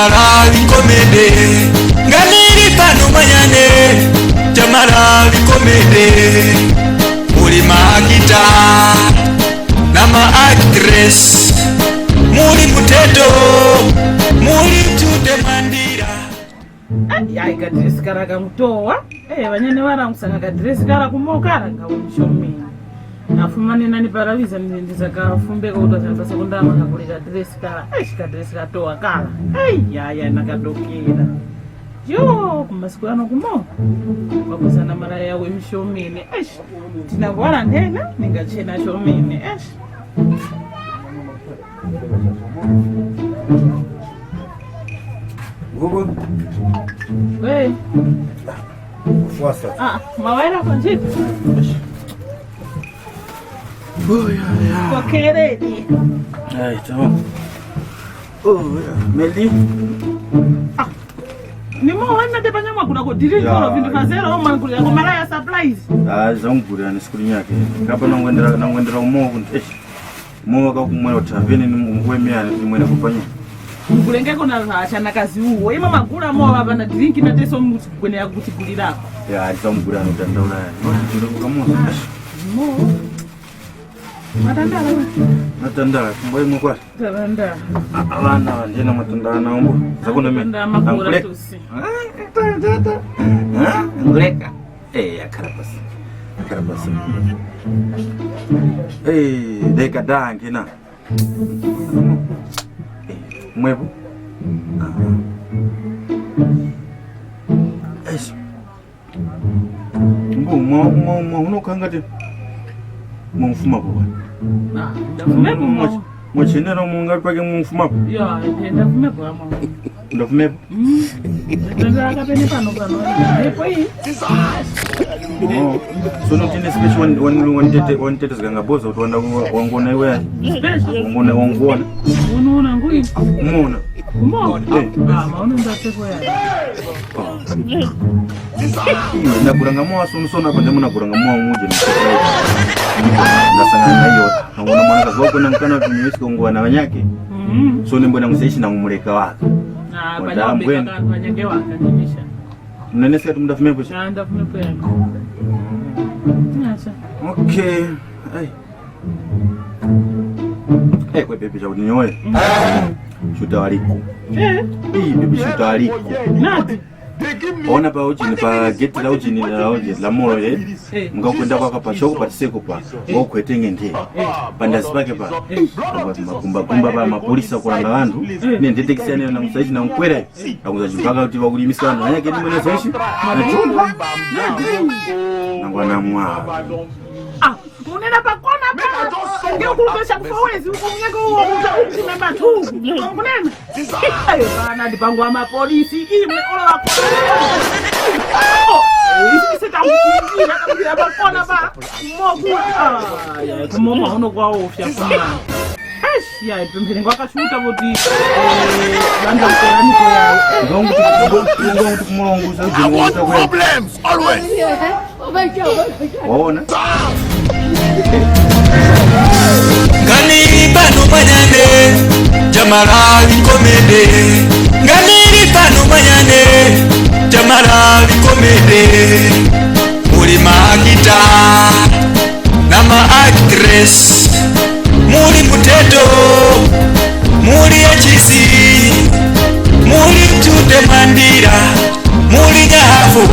Jamara likomede nganiri pano manyane Jamara likomede muri magita nama actress muri muteto muri tudemandira ai kadresi kara kamutowa vanyene varangusanga kadresi kara kumokara ngaumshomini afumane nani paraviza ndizakafumbeka kutozanza sekundama kakule kadresi kara kadresi katowa kara yaya nakadokera yo kumasiku ano kumo wakuzana mara yawe mshomini tinavwara ndena ningachena shomini Gugu. Hey. Fuasa. Mawaira konjit. Oh ya. Kokeredi. Ai, tamam. Oh ya. Meli. Ni mo wana de banyama kuna ko direct ko vindu kazera o mangulu ya mara ya surprise. Zangulu ya skuli yake. Kapa nangwendera umo kunte. Mo ka kumwe utaveni ni ngwemea ni mwene kufanya. Ngulengeko na achana kazi uwo ima magula mo baba na drink na teso mkwene ya kutigulira ya alizamgula no tandaula ndiro kamoza mo matandala mboye mukwa tandala abana ndena matandala naombo zakona mimi ndamagula tusi nguleka akarabasa deka dange na mwebo es mo unokangati mumfuma bwa ndafumebo mwachenera munga pake mumfuma ya ndafumebo ama ndafumebo ndaka pene pano depo hii sono tine special one tete zikanga boza utwanda wangona iwe special wangona unaona ngui umeona maona ndatepo ya ndakuranga mwa sono apa ndamuna kuranga mwa muje ndasanga nayo ngona mwana kazoko nankana tunyisika ngwa na wanyake so nimbona musaishi na mumuleka wake banyambeka banyenge wakanimisha mnenesa tumdafumepo ndafumepo ya acha okay kwe bebe cha unyoe shuta waliko bebe shuta waliko nati ona pa ujini pa geti la ujini la moyo mga kwenda kwa kapashoko patiseko pa okwetenge nde pandazi pake pa makumba pa mapolisa kulanga vantu ne ndetekisane na musaishi na mkwera akuzachimpaka kuti vakulimisa vanhu vanyake ndi mwene zaishi nangwana mwa unena pakona pa ngekumbesha kufawezi ukumnyaka uwo ukumchime bathu unena bana ndipangwa mapolisi imwe ola isita ukumira kabira pakona pa moku kumoma uno kwa ofya kumana ya ipembele ngakashuta kuti banda uteraniko yawo ngongo kumulongo uzajingo problems always waona nganiri pano manyane Jamara likomede nganiri pano manyane Jamara likomede muri magita nama actress muri muteto muri echisi muri tudemandira muri nyahafu